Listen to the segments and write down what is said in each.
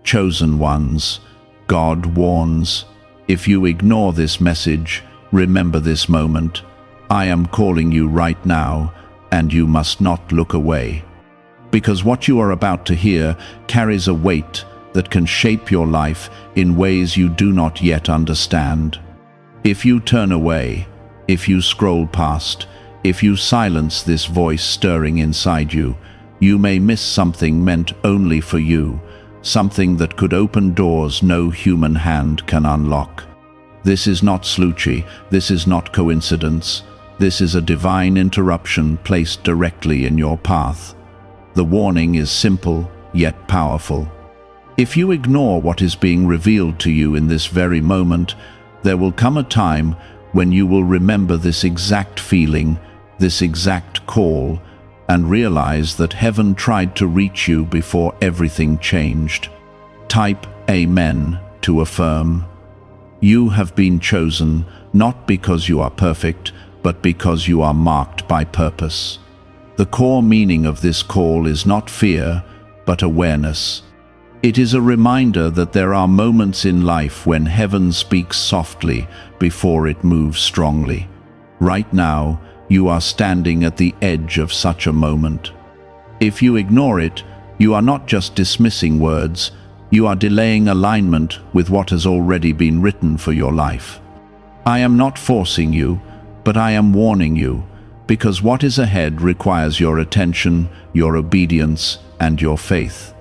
Chosen ones, God warns. If you ignore this message, remember this moment. I am calling you right now, and you must not look away. Because what you are about to hear carries a weight that can shape your life in ways you do not yet understand. If you turn away, if you scroll past, if you silence this voice stirring inside you, you may miss something meant only for you, something that could open doors no human hand can unlock. This is not slouchy, this is not coincidence. This is a divine interruption placed directly in your path. The warning is simple, yet powerful. If you ignore what is being revealed to you in this very moment, there will come a time when you will remember this exact feeling, this exact call, and realize that heaven tried to reach you before everything changed. Type Amen to affirm. You have been chosen, not because you are perfect, but because you are marked by purpose. The core meaning of this call is not fear, but awareness. It is a reminder that there are moments in life when heaven speaks softly before it moves strongly. Right now, you are standing at the edge of such a moment. If you ignore it, you are not just dismissing words, you are delaying alignment with what has already been written for your life. I am not forcing you, but I am warning you, because what is ahead requires your attention, your obedience, and your faith.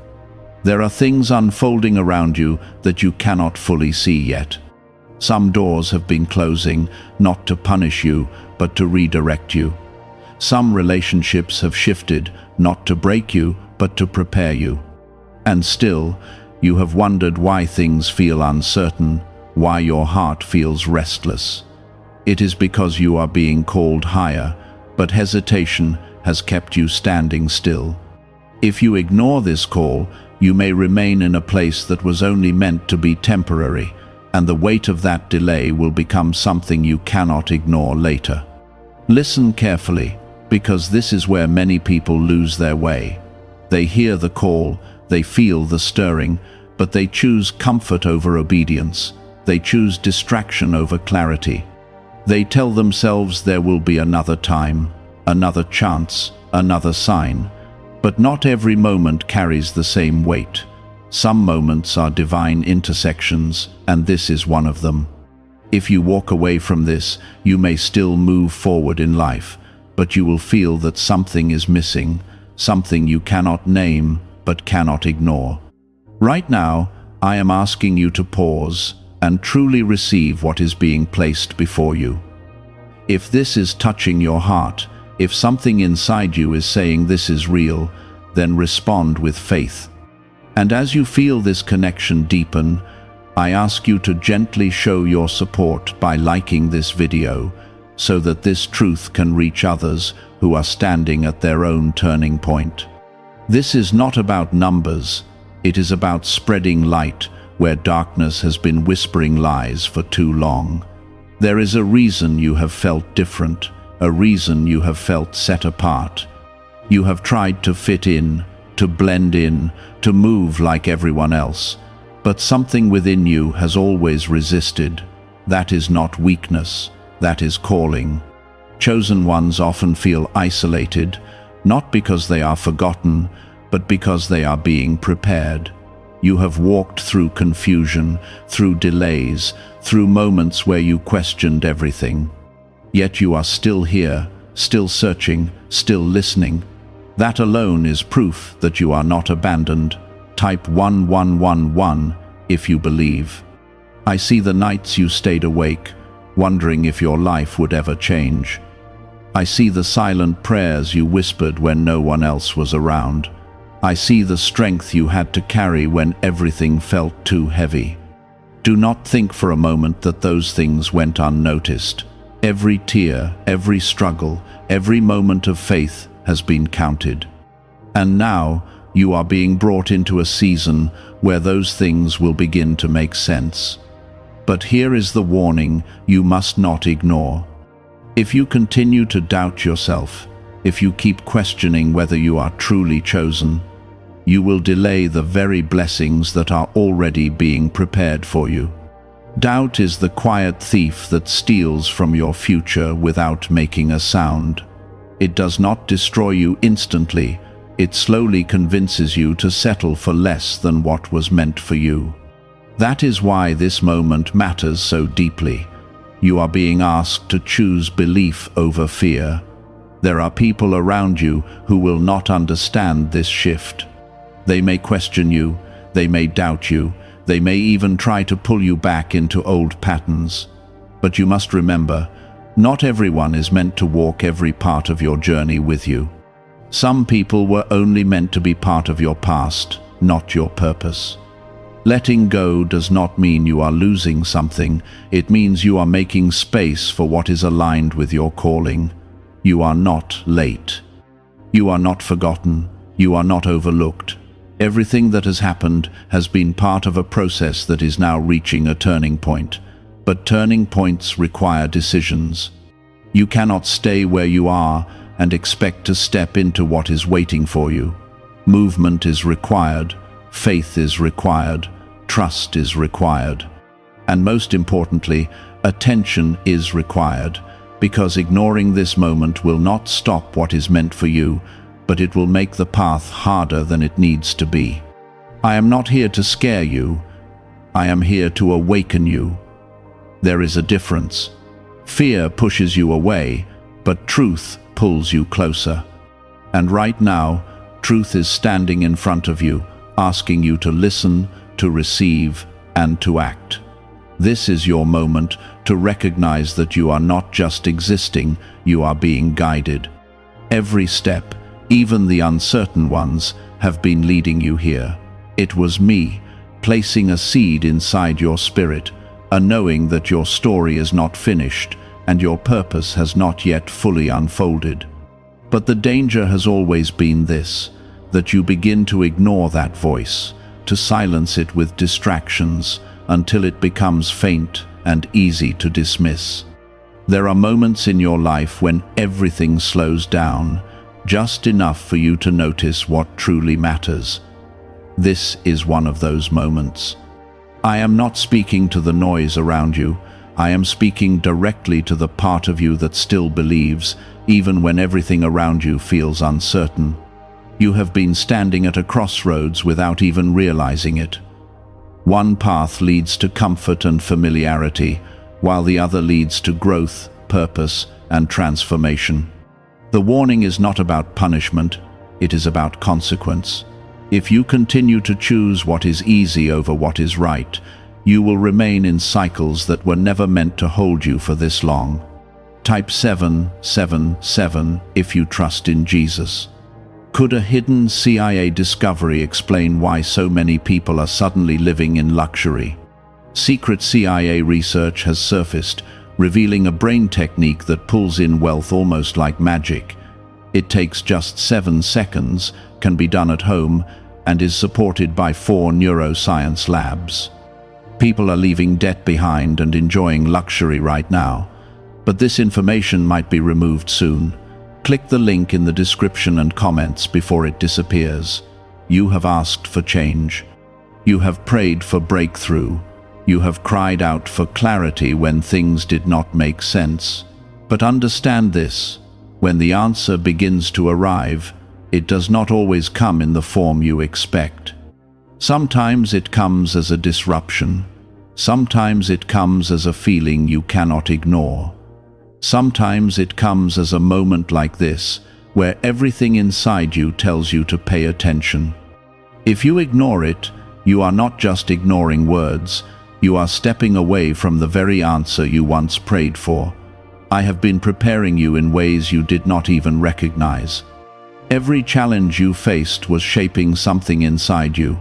There are things unfolding around you that you cannot fully see yet. Some doors have been closing, not to punish you, but to redirect you. Some relationships have shifted, not to break you, but to prepare you. And still, you have wondered why things feel uncertain, why your heart feels restless. It is because you are being called higher, but hesitation has kept you standing still. If you ignore this call, you may remain in a place that was only meant to be temporary, and the weight of that delay will become something you cannot ignore later. Listen carefully, because this is where many people lose their way. They hear the call, they feel the stirring, but they choose comfort over obedience. They choose distraction over clarity. They tell themselves there will be another time, another chance, another sign. But not every moment carries the same weight. Some moments are divine intersections, and this is one of them. If you walk away from this, you may still move forward in life, but you will feel that something is missing, something you cannot name, but cannot ignore. Right now, I am asking you to pause and truly receive what is being placed before you. If this is touching your heart, if something inside you is saying this is real, then respond with faith. And as you feel this connection deepen, I ask you to gently show your support by liking this video, so that this truth can reach others who are standing at their own turning point. This is not about numbers, it is about spreading light where darkness has been whispering lies for too long. There is a reason you have felt different, a reason you have felt set apart. You have tried to fit in, to blend in, to move like everyone else, but something within you has always resisted. That is not weakness, that is calling. Chosen ones often feel isolated, not because they are forgotten, but because they are being prepared. You have walked through confusion, through delays, through moments where you questioned everything. Yet you are still here, still searching, still listening. That alone is proof that you are not abandoned. Type 1111 if you believe. I see the nights you stayed awake, wondering if your life would ever change. I see the silent prayers you whispered when no one else was around. I see the strength you had to carry when everything felt too heavy. Do not think for a moment that those things went unnoticed. Every tear, every struggle, every moment of faith has been counted. And now you are being brought into a season where those things will begin to make sense. But here is the warning you must not ignore. If you continue to doubt yourself, if you keep questioning whether you are truly chosen, you will delay the very blessings that are already being prepared for you. Doubt is the quiet thief that steals from your future without making a sound. It does not destroy you instantly. It slowly convinces you to settle for less than what was meant for you. That is why this moment matters so deeply. You are being asked to choose belief over fear. There are people around you who will not understand this shift. They may question you, they may doubt you, they may even try to pull you back into old patterns. But you must remember, not everyone is meant to walk every part of your journey with you. Some people were only meant to be part of your past, not your purpose. Letting go does not mean you are losing something. It means you are making space for what is aligned with your calling. You are not late. You are not forgotten. You are not overlooked. Everything that has happened has been part of a process that is now reaching a turning point. But turning points require decisions. You cannot stay where you are and expect to step into what is waiting for you. Movement is required. Faith is required. Trust is required. And most importantly, attention is required, because ignoring this moment will not stop what is meant for you, but it will make the path harder than it needs to be. I am not here to scare you. I am here to awaken you. There is a difference. Fear pushes you away, but truth pulls you closer. And right now, truth is standing in front of you, asking you to listen, to receive, and to act. This is your moment to recognize that you are not just existing, you are being guided. Every step, even the uncertain ones, have been leading you here. It was me, placing a seed inside your spirit, a knowing that your story is not finished and your purpose has not yet fully unfolded. But the danger has always been this, that you begin to ignore that voice, to silence it with distractions until it becomes faint and easy to dismiss. There are moments in your life when everything slows down, just enough for you to notice what truly matters. This is one of those moments. I am not speaking to the noise around you. I am speaking directly to the part of you that still believes, even when everything around you feels uncertain. You have been standing at a crossroads without even realizing it. One path leads to comfort and familiarity, while the other leads to growth, purpose, and transformation. The warning is not about punishment, it is about consequence. If you continue to choose what is easy over what is right, you will remain in cycles that were never meant to hold you for this long. Type 777 if you trust in Jesus. Could a hidden CIA discovery explain why so many people are suddenly living in luxury? Secret CIA research has surfaced, revealing a brain technique that pulls in wealth almost like magic. It takes just 7 seconds, can be done at home, and is supported by 4 neuroscience labs. People are leaving debt behind and enjoying luxury right now, but this information might be removed soon. Click the link in the description and comments before it disappears. You have asked for change. You have prayed for breakthrough. You have cried out for clarity when things did not make sense. But understand this, when the answer begins to arrive, it does not always come in the form you expect. Sometimes it comes as a disruption. Sometimes it comes as a feeling you cannot ignore. Sometimes it comes as a moment like this, where everything inside you tells you to pay attention. If you ignore it, you are not just ignoring words, you are stepping away from the very answer you once prayed for. I have been preparing you in ways you did not even recognize. Every challenge you faced was shaping something inside you.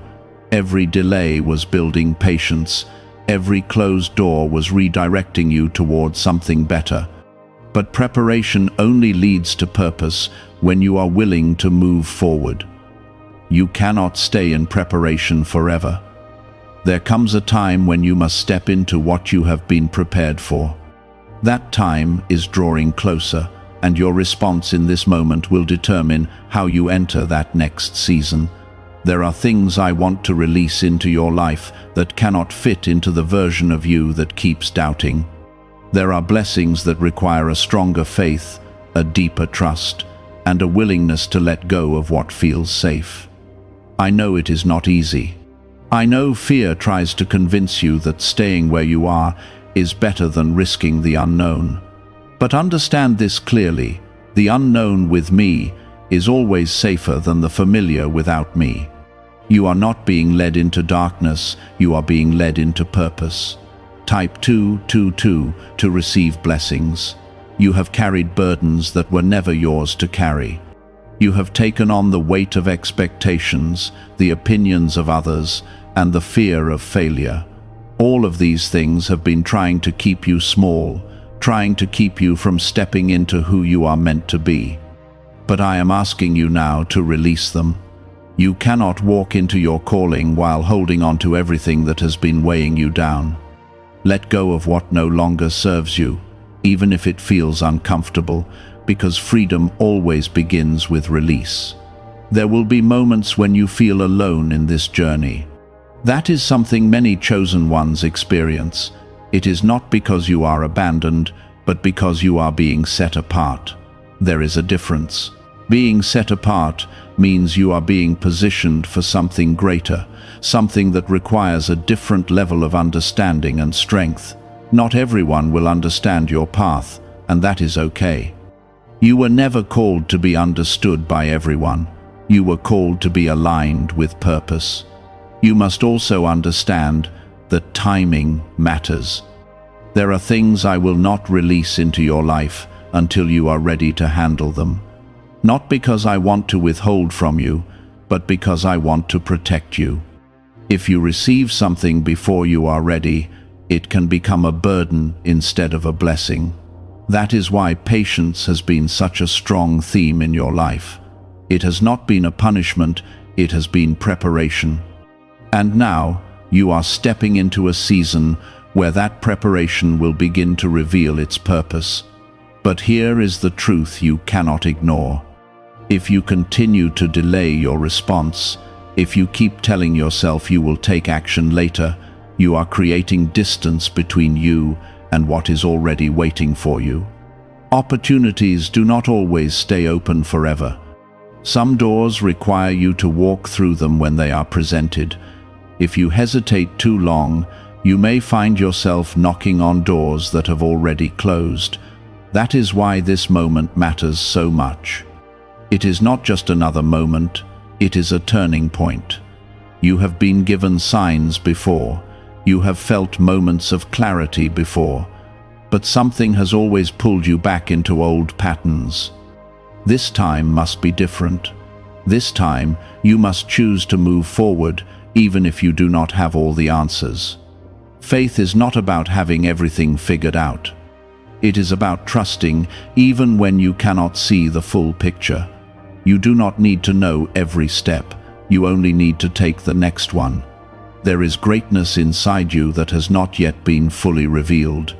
Every delay was building patience. Every closed door was redirecting you towards something better. But preparation only leads to purpose when you are willing to move forward. You cannot stay in preparation forever. There comes a time when you must step into what you have been prepared for. That time is drawing closer, and your response in this moment will determine how you enter that next season. There are things I want to release into your life that cannot fit into the version of you that keeps doubting. There are blessings that require a stronger faith, a deeper trust, and a willingness to let go of what feels safe. I know it is not easy. I know fear tries to convince you that staying where you are is better than risking the unknown. But understand this clearly: the unknown with me is always safer than the familiar without me. You are not being led into darkness, you are being led into purpose. Type 222 to receive blessings. You have carried burdens that were never yours to carry. You have taken on the weight of expectations, the opinions of others, and the fear of failure. All of these things have been trying to keep you small, trying to keep you from stepping into who you are meant to be. But I am asking you now to release them. You cannot walk into your calling while holding on to everything that has been weighing you down. Let go of what no longer serves you, even if it feels uncomfortable, because freedom always begins with release. There will be moments when you feel alone in this journey. That is something many chosen ones experience. It is not because you are abandoned, but because you are being set apart. There is a difference. Being set apart means you are being positioned for something greater, something that requires a different level of understanding and strength. Not everyone will understand your path, and that is okay. You were never called to be understood by everyone. You were called to be aligned with purpose. You must also understand that timing matters. There are things I will not release into your life until you are ready to handle them. Not because I want to withhold from you, but because I want to protect you. If you receive something before you are ready, it can become a burden instead of a blessing. That is why patience has been such a strong theme in your life. It has not been a punishment, it has been preparation. And now, you are stepping into a season where that preparation will begin to reveal its purpose. But here is the truth you cannot ignore. If you continue to delay your response, if you keep telling yourself you will take action later, you are creating distance between you and what is already waiting for you. Opportunities do not always stay open forever. Some doors require you to walk through them when they are presented. If you hesitate too long, you may find yourself knocking on doors that have already closed. That is why this moment matters so much. It is not just another moment, it is a turning point. You have been given signs before. You have felt moments of clarity before. But something has always pulled you back into old patterns. This time must be different. This time, you must choose to move forward, even if you do not have all the answers. Faith is not about having everything figured out. It is about trusting even when you cannot see the full picture. You do not need to know every step. You only need to take the next one. There is greatness inside you that has not yet been fully revealed.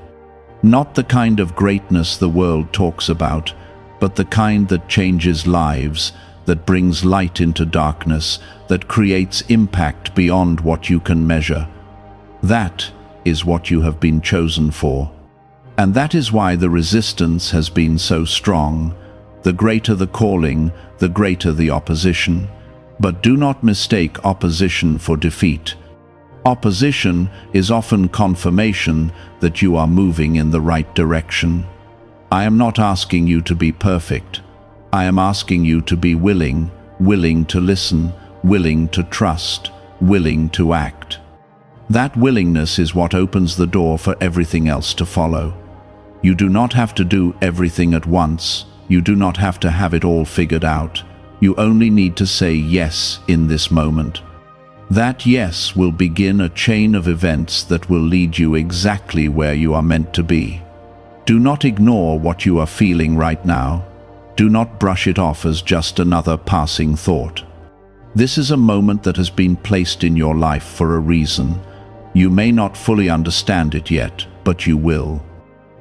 Not the kind of greatness the world talks about, but the kind that changes lives, that brings light into darkness, that creates impact beyond what you can measure. That is what you have been chosen for. And that is why the resistance has been so strong. The greater the calling, the greater the opposition. But do not mistake opposition for defeat. Opposition is often confirmation that you are moving in the right direction. I am not asking you to be perfect. I am asking you to be willing to listen, willing to trust, willing to act. That willingness is what opens the door for everything else to follow. You do not have to do everything at once. You do not have to have it all figured out. You only need to say yes in this moment. That yes will begin a chain of events that will lead you exactly where you are meant to be. Do not ignore what you are feeling right now. Do not brush it off as just another passing thought. This is a moment that has been placed in your life for a reason. You may not fully understand it yet, but you will.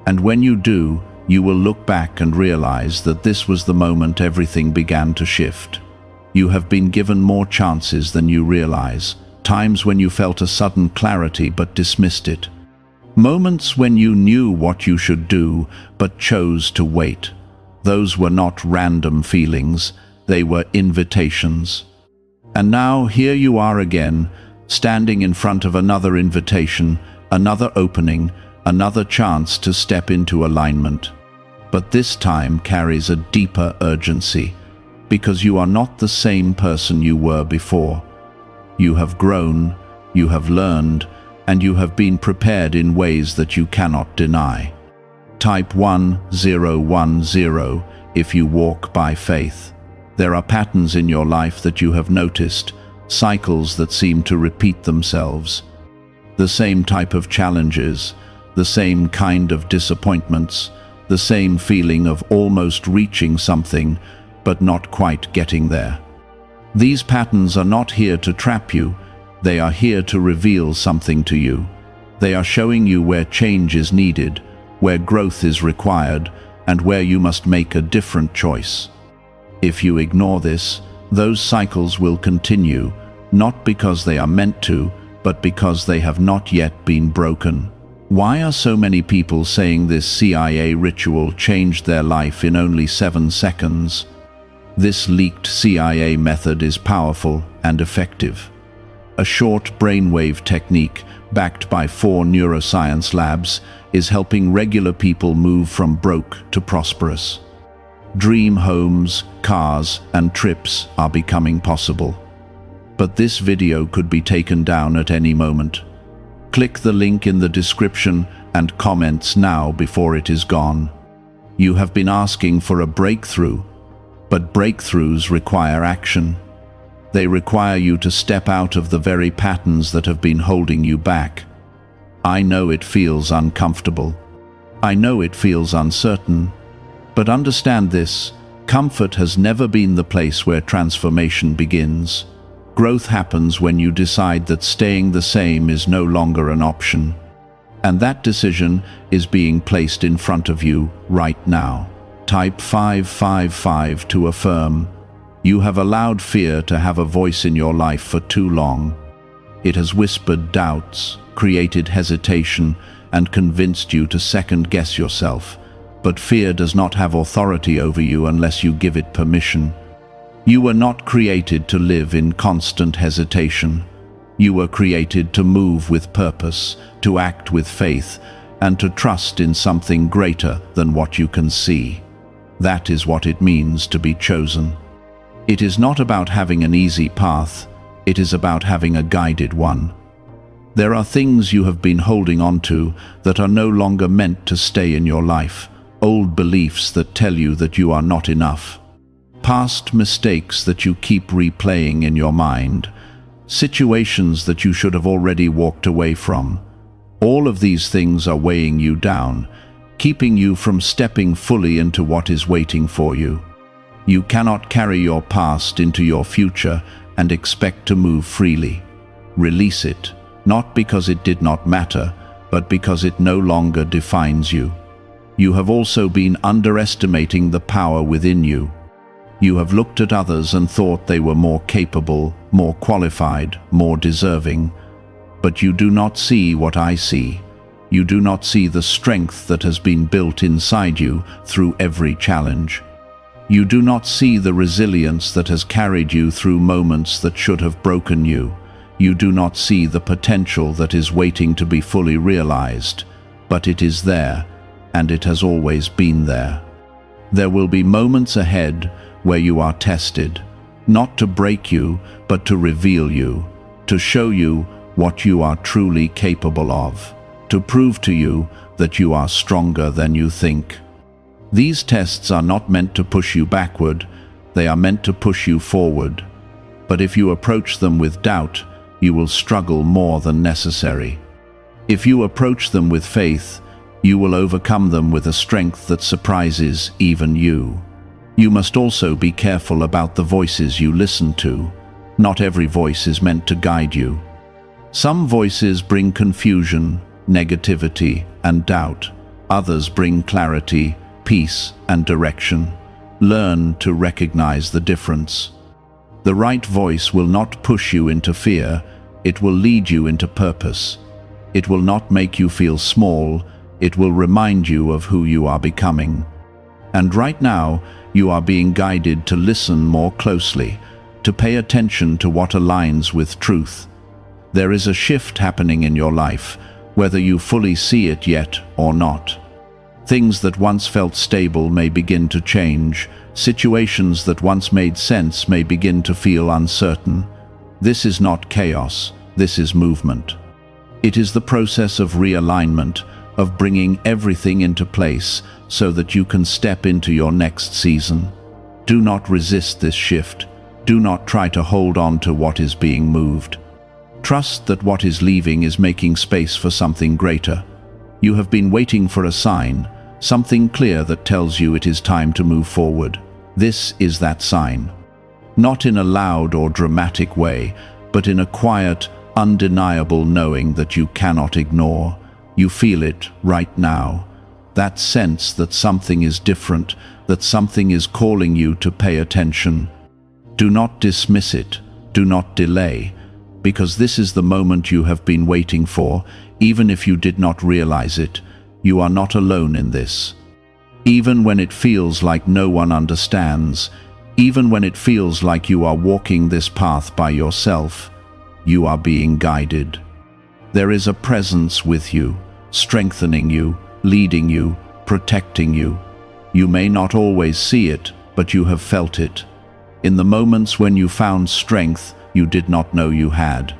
And when you do, you will look back and realize that this was the moment everything began to shift. You have been given more chances than you realize, times when you felt a sudden clarity but dismissed it. Moments when you knew what you should do but chose to wait. Those were not random feelings, they were invitations. And now here you are again, standing in front of another invitation, another opening, another chance to step into alignment. But this time carries a deeper urgency, because you are not the same person you were before. You have grown, you have learned, and you have been prepared in ways that you cannot deny. Type 1010 if you walk by faith. There are patterns in your life that you have noticed, cycles that seem to repeat themselves. The same type of challenges, the same kind of disappointments, the same feeling of almost reaching something, but not quite getting there. These patterns are not here to trap you, they are here to reveal something to you. They are showing you where change is needed, where growth is required, and where you must make a different choice. If you ignore this, those cycles will continue, not because they are meant to, but because they have not yet been broken. Why are so many people saying this CIA ritual changed their life in only 7 seconds? This leaked CIA method is powerful and effective. A short brainwave technique, backed by 4 neuroscience labs, is helping regular people move from broke to prosperous. Dream homes, cars, and trips are becoming possible. But this video could be taken down at any moment. Click the link in the description and comments now before it is gone. You have been asking for a breakthrough, but breakthroughs require action. They require you to step out of the very patterns that have been holding you back. I know it feels uncomfortable. I know it feels uncertain. But understand this, comfort has never been the place where transformation begins. Growth happens when you decide that staying the same is no longer an option. And that decision is being placed in front of you right now. Type 555 to affirm. You have allowed fear to have a voice in your life for too long. It has whispered doubts, created hesitation, and convinced you to second-guess yourself. But fear does not have authority over you unless you give it permission. You were not created to live in constant hesitation. You were created to move with purpose, to act with faith, and to trust in something greater than what you can see. That is what it means to be chosen. It is not about having an easy path, it is about having a guided one. There are things you have been holding on to that are no longer meant to stay in your life, old beliefs that tell you that you are not enough. Past mistakes that you keep replaying in your mind, situations that you should have already walked away from. All of these things are weighing you down, keeping you from stepping fully into what is waiting for you. You cannot carry your past into your future and expect to move freely. Release it, not because it did not matter, but because it no longer defines you. You have also been underestimating the power within you. You have looked at others and thought they were more capable, more qualified, more deserving. But you do not see what I see. You do not see the strength that has been built inside you through every challenge. You do not see the resilience that has carried you through moments that should have broken you. You do not see the potential that is waiting to be fully realized. But it is there, and it has always been there. There will be moments ahead where you are tested, not to break you, but to reveal you, to show you what you are truly capable of, to prove to you that you are stronger than you think. These tests are not meant to push you backward, they are meant to push you forward. But if you approach them with doubt, you will struggle more than necessary. If you approach them with faith, you will overcome them with a strength that surprises even you. You must also be careful about the voices you listen to. Not every voice is meant to guide you. Some voices bring confusion, negativity, and doubt. Others bring clarity, peace, and direction. Learn to recognize the difference. The right voice will not push you into fear, it will lead you into purpose. It will not make you feel small, it will remind you of who you are becoming. And right now, you are being guided to listen more closely, to pay attention to what aligns with truth. There is a shift happening in your life, whether you fully see it yet or not. Things that once felt stable may begin to change. Situations that once made sense may begin to feel uncertain. This is not chaos, this is movement. It is the process of realignment, of bringing everything into place so that you can step into your next season. Do not resist this shift. Do not try to hold on to what is being moved. Trust that what is leaving is making space for something greater. You have been waiting for a sign, something clear that tells you it is time to move forward. This is that sign. Not in a loud or dramatic way, but in a quiet, undeniable knowing that you cannot ignore. You feel it right now. That sense that something is different, that something is calling you to pay attention. Do not dismiss it. Do not delay, because this is the moment you have been waiting for, even if you did not realize it. You are not alone in this. Even when it feels like no one understands, even when it feels like you are walking this path by yourself, you are being guided. There is a presence with you, strengthening you, leading you, protecting you. You may not always see it, but you have felt it. In the moments when you found strength you did not know you had.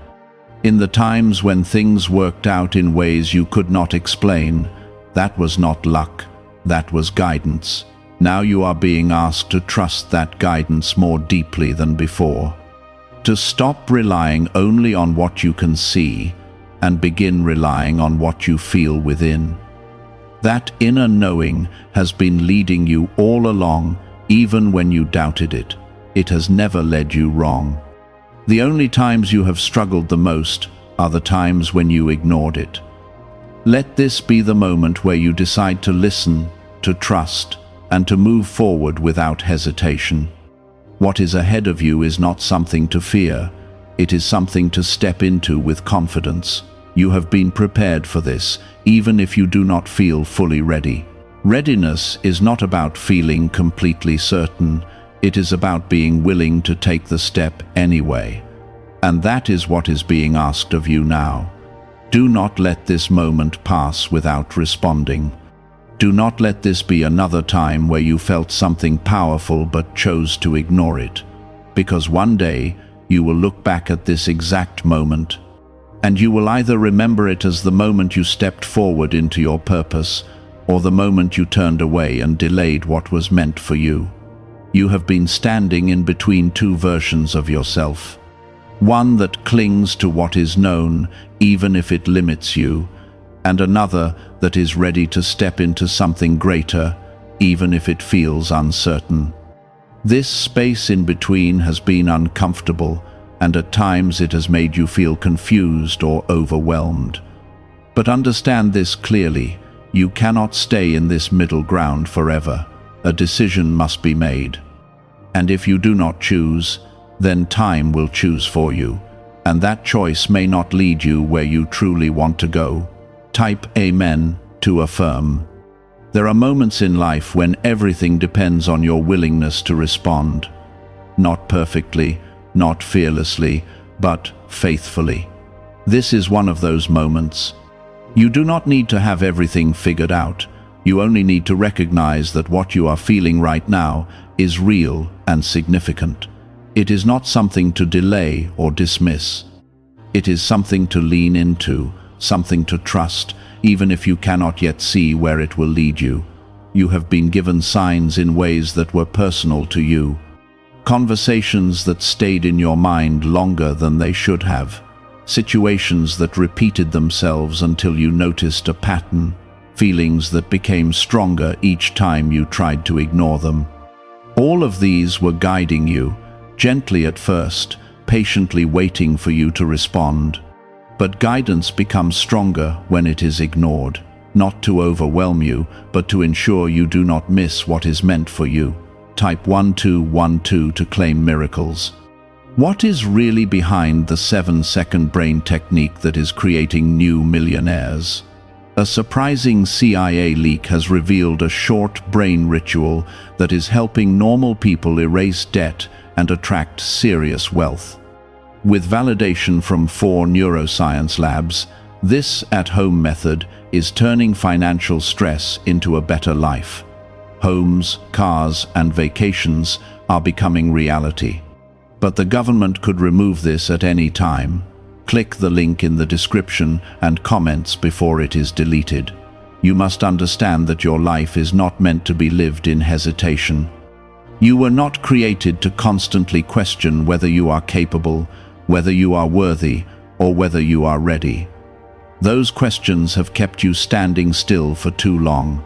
In the times when things worked out in ways you could not explain, that was not luck. That was guidance. Now you are being asked to trust that guidance more deeply than before. To stop relying only on what you can see and begin relying on what you feel within. That inner knowing has been leading you all along, even when you doubted it. It has never led you wrong. The only times you have struggled the most are the times when you ignored it. Let this be the moment where you decide to listen, to trust, and to move forward without hesitation. What is ahead of you is not something to fear. It is something to step into with confidence. You have been prepared for this, even if you do not feel fully ready. Readiness is not about feeling completely certain. It is about being willing to take the step anyway. And that is what is being asked of you now. Do not let this moment pass without responding. Do not let this be another time where you felt something powerful but chose to ignore it. Because one day you will look back at this exact moment, and you will either remember it as the moment you stepped forward into your purpose, or the moment you turned away and delayed what was meant for you. You have been standing in between two versions of yourself. One that clings to what is known, even if it limits you, and another that is ready to step into something greater, even if it feels uncertain. This space in between has been uncomfortable, and at times it has made you feel confused or overwhelmed. But understand this clearly: you cannot stay in this middle ground forever. A decision must be made. And if you do not choose, then time will choose for you, and that choice may not lead you where you truly want to go. Type Amen to affirm. There are moments in life when everything depends on your willingness to respond. Not perfectly, not fearlessly, but faithfully. This is one of those moments. You do not need to have everything figured out. You only need to recognize that what you are feeling right now is real and significant. It is not something to delay or dismiss. It is something to lean into, something to trust, even if you cannot yet see where it will lead you. You have been given signs in ways that were personal to you. Conversations that stayed in your mind longer than they should have. Situations that repeated themselves until you noticed a pattern. Feelings that became stronger each time you tried to ignore them. All of these were guiding you, gently at first, patiently waiting for you to respond. But guidance becomes stronger when it is ignored, not to overwhelm you, but to ensure you do not miss what is meant for you. Type 1212 to claim miracles. What is really behind the 7-second brain technique that is creating new millionaires? A surprising CIA leak has revealed a short brain ritual that is helping normal people erase debt and attract serious wealth. With validation from 4 neuroscience labs, this at-home method is turning financial stress into a better life. Homes, cars, and vacations are becoming reality. But the government could remove this at any time. Click the link in the description and comments before it is deleted. You must understand that your life is not meant to be lived in hesitation. You were not created to constantly question whether you are capable, whether you are worthy, or whether you are ready. Those questions have kept you standing still for too long.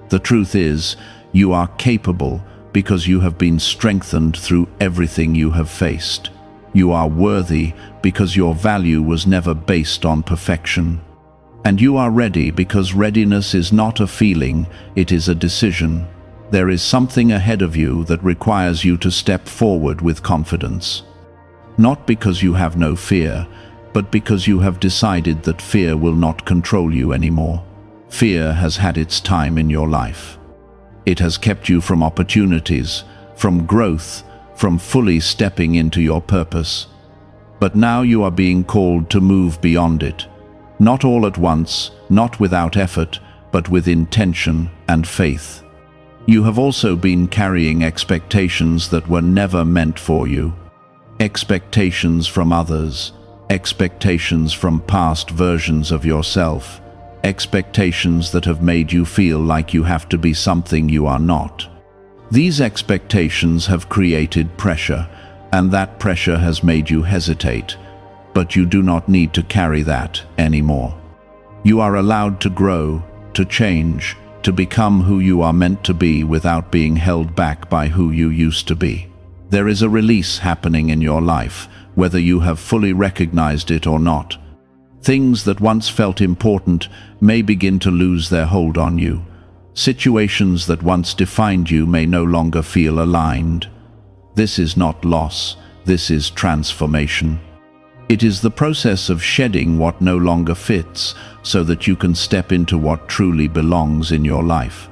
The truth is, you are capable because you have been strengthened through everything you have faced. You are worthy because your value was never based on perfection. And you are ready because readiness is not a feeling, it is a decision. There is something ahead of you that requires you to step forward with confidence. Not because you have no fear, but because you have decided that fear will not control you anymore. Fear has had its time in your life. It has kept you from opportunities, from growth, from fully stepping into your purpose. But now you are being called to move beyond it. Not all at once, not without effort, but with intention and faith. You have also been carrying expectations that were never meant for you. Expectations from others, expectations from past versions of yourself, expectations that have made you feel like you have to be something you are not. These expectations have created pressure, and that pressure has made you hesitate, but you do not need to carry that anymore. You are allowed to grow, to change, to become who you are meant to be without being held back by who you used to be. There is a release happening in your life, whether you have fully recognized it or not. Things that once felt important may begin to lose their hold on you. Situations that once defined you may no longer feel aligned. This is not loss, this is transformation. It is the process of shedding what no longer fits so that you can step into what truly belongs in your life.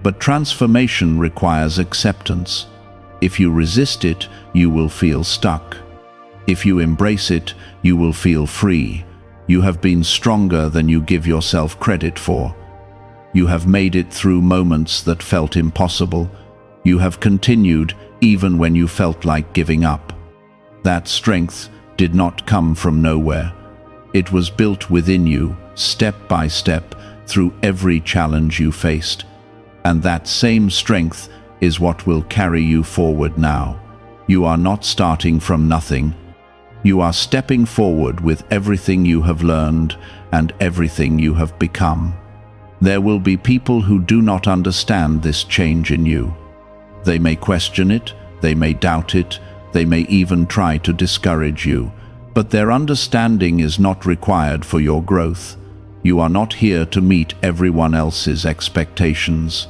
But transformation requires acceptance. If you resist it, you will feel stuck. If you embrace it, you will feel free. You have been stronger than you give yourself credit for. You have made it through moments that felt impossible. You have continued even when you felt like giving up. That strength did not come from nowhere. It was built within you, step by step, through every challenge you faced. And that same strength is what will carry you forward now. You are not starting from nothing. You are stepping forward with everything you have learned and everything you have become. There will be people who do not understand this change in you. They may question it, they may doubt it, they may even try to discourage you, but their understanding is not required for your growth. You are not here to meet everyone else's expectations.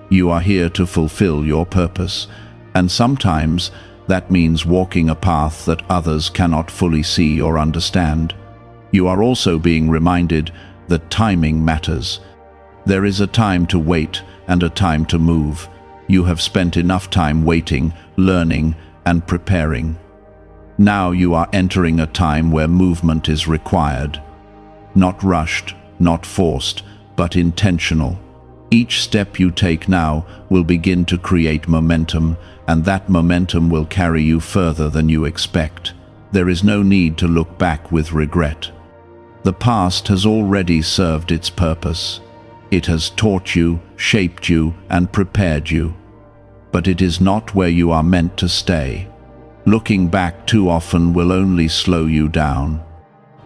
You are here to fulfill your purpose, and sometimes that means walking a path that others cannot fully see or understand. You are also being reminded that timing matters. There is a time to wait and a time to move. You have spent enough time waiting, learning, and preparing. Now you are entering a time where movement is required. Not rushed, not forced, but intentional. Each step you take now will begin to create momentum, and that momentum will carry you further than you expect. There is no need to look back with regret. The past has already served its purpose. It has taught you, shaped you, and prepared you. But it is not where you are meant to stay. Looking back too often will only slow you down.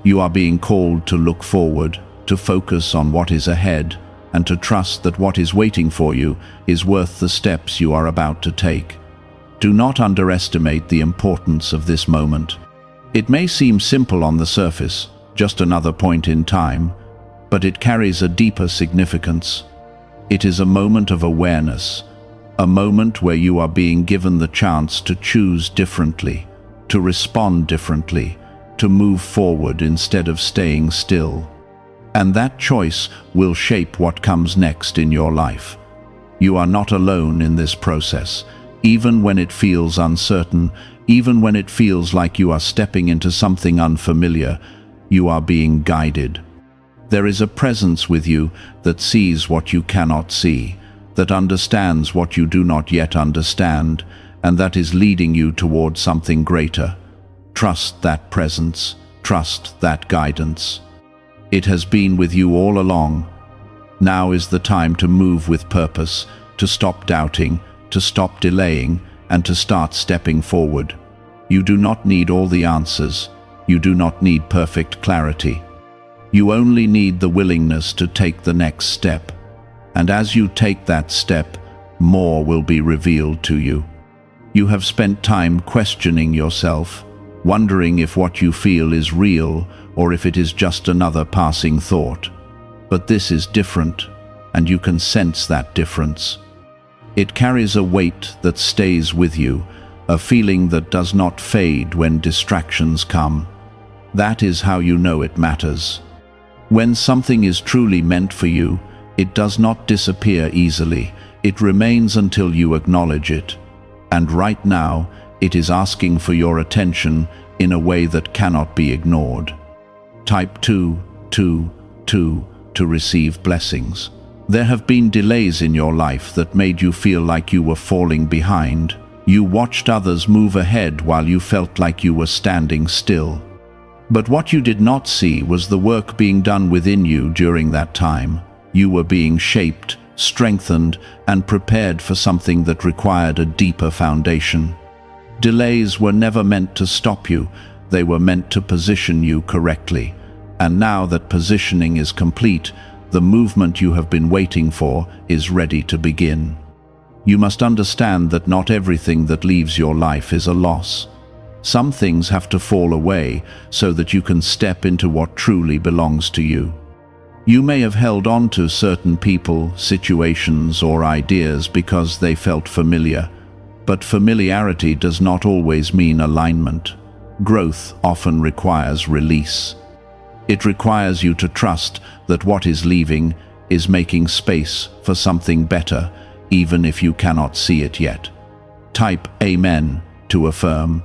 You are being called to look forward, to focus on what is ahead, and to trust that what is waiting for you is worth the steps you are about to take. Do not underestimate the importance of this moment. It may seem simple on the surface, just another point in time, but it carries a deeper significance. It is a moment of awareness, a moment where you are being given the chance to choose differently, to respond differently, to move forward instead of staying still. And that choice will shape what comes next in your life. You are not alone in this process, even when it feels uncertain, even when it feels like you are stepping into something unfamiliar. You are being guided. There is a presence with you that sees what you cannot see, that understands what you do not yet understand, and that is leading you toward something greater. Trust that presence. Trust that guidance. It has been with you all along. Now is the time to move with purpose, to stop doubting, to stop delaying, and to start stepping forward. You do not need all the answers. You do not need perfect clarity. You only need the willingness to take the next step. And as you take that step, more will be revealed to you. You have spent time questioning yourself, wondering if what you feel is real or if it is just another passing thought. But this is different, and you can sense that difference. It carries a weight that stays with you, a feeling that does not fade when distractions come. That is how you know it matters. When something is truly meant for you, it does not disappear easily. It remains until you acknowledge it. And right now, it is asking for your attention in a way that cannot be ignored. Type 2 to receive blessings. There have been delays in your life that made you feel like you were falling behind. You watched others move ahead while you felt like you were standing still. But what you did not see was the work being done within you during that time. You were being shaped, strengthened, and prepared for something that required a deeper foundation. Delays were never meant to stop you. They were meant to position you correctly. And now that positioning is complete, the movement you have been waiting for is ready to begin. You must understand that not everything that leaves your life is a loss. Some things have to fall away so that you can step into what truly belongs to you. You may have held on to certain people, situations, or ideas because they felt familiar, but familiarity does not always mean alignment. Growth often requires release. It requires you to trust that what is leaving is making space for something better, even if you cannot see it yet. Type Amen to affirm.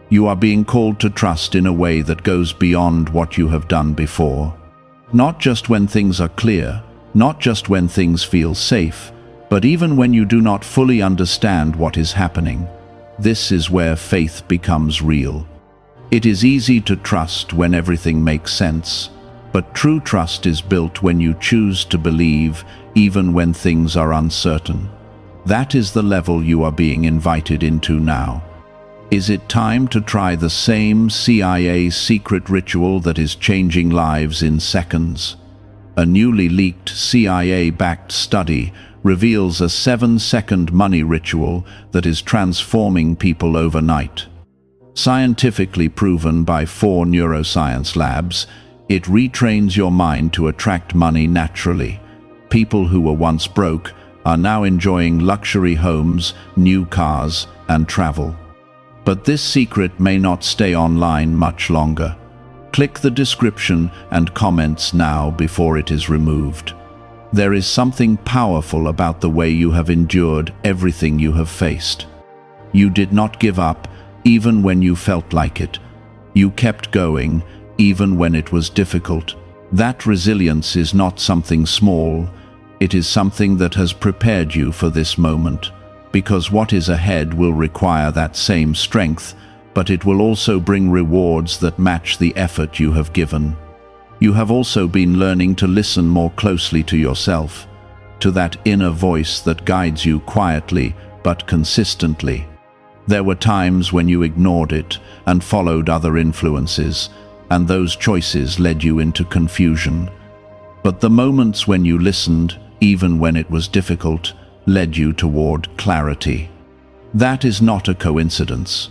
You are being called to trust in a way that goes beyond what you have done before. Not just when things are clear, not just when things feel safe, but even when you do not fully understand what is happening. This is where faith becomes real. It is easy to trust when everything makes sense, but true trust is built when you choose to believe even when things are uncertain. That is the level you are being invited into now. Is it time to try the same CIA secret ritual that is changing lives in seconds? A newly leaked CIA-backed study reveals a 7-second money ritual that is transforming people overnight. Scientifically proven by 4 neuroscience labs, it retrains your mind to attract money naturally. People who were once broke are now enjoying luxury homes, new cars, and travel. But this secret may not stay online much longer. Click the description and comments now before it is removed. There is something powerful about the way you have endured everything you have faced. You did not give up, even when you felt like it. You kept going, even when it was difficult. That resilience is not something small. It is something that has prepared you for this moment. Because what is ahead will require that same strength, but it will also bring rewards that match the effort you have given. You have also been learning to listen more closely to yourself, to that inner voice that guides you quietly but consistently. There were times when you ignored it and followed other influences, and those choices led you into confusion. But the moments when you listened, even when it was difficult, led you toward clarity. That is not a coincidence.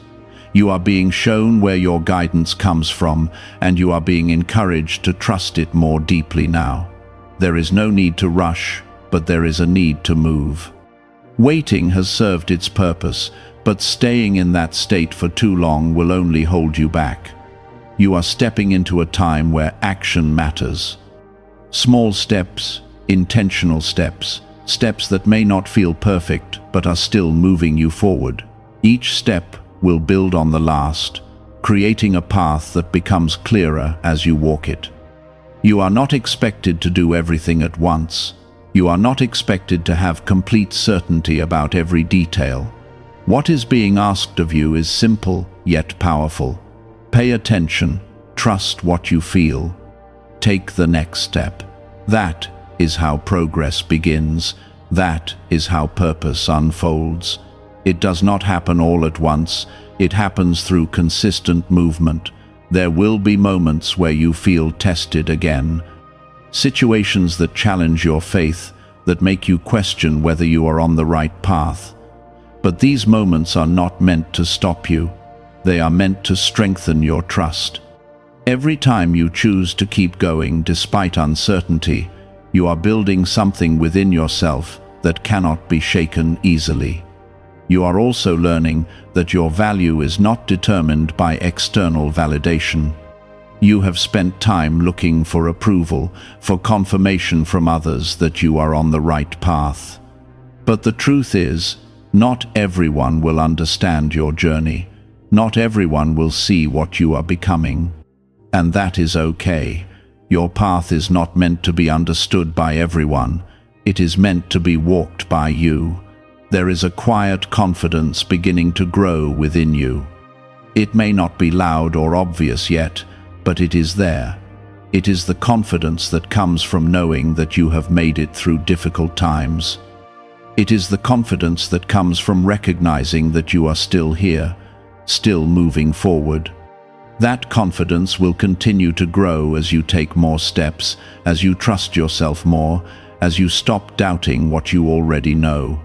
You are being shown where your guidance comes from, and you are being encouraged to trust it more deeply now. There is no need to rush, but there is a need to move. Waiting has served its purpose, but staying in that state for too long will only hold you back. You are stepping into a time where action matters. Small steps, intentional steps, steps that may not feel perfect but are still moving you forward. Each step will build on the last, creating a path that becomes clearer as you walk it. You are not expected to do everything at once. You are not expected to have complete certainty about every detail. What is being asked of you is simple yet powerful. Pay attention, trust what you feel. Take the next step. That is how progress begins. That is how purpose unfolds. It does not happen all at once. It happens through consistent movement. There will be moments where you feel tested again. Situations that challenge your faith, that make you question whether you are on the right path. But these moments are not meant to stop you. They are meant to strengthen your trust. Every time you choose to keep going despite uncertainty, you are building something within yourself that cannot be shaken easily. You are also learning that your value is not determined by external validation. You have spent time looking for approval, for confirmation from others that you are on the right path. But the truth is, not everyone will understand your journey. Not everyone will see what you are becoming. And that is okay. Your path is not meant to be understood by everyone. It is meant to be walked by you. There is a quiet confidence beginning to grow within you. It may not be loud or obvious yet, but it is there. It is the confidence that comes from knowing that you have made it through difficult times. It is the confidence that comes from recognizing that you are still here, still moving forward. That confidence will continue to grow as you take more steps, as you trust yourself more, as you stop doubting what you already know.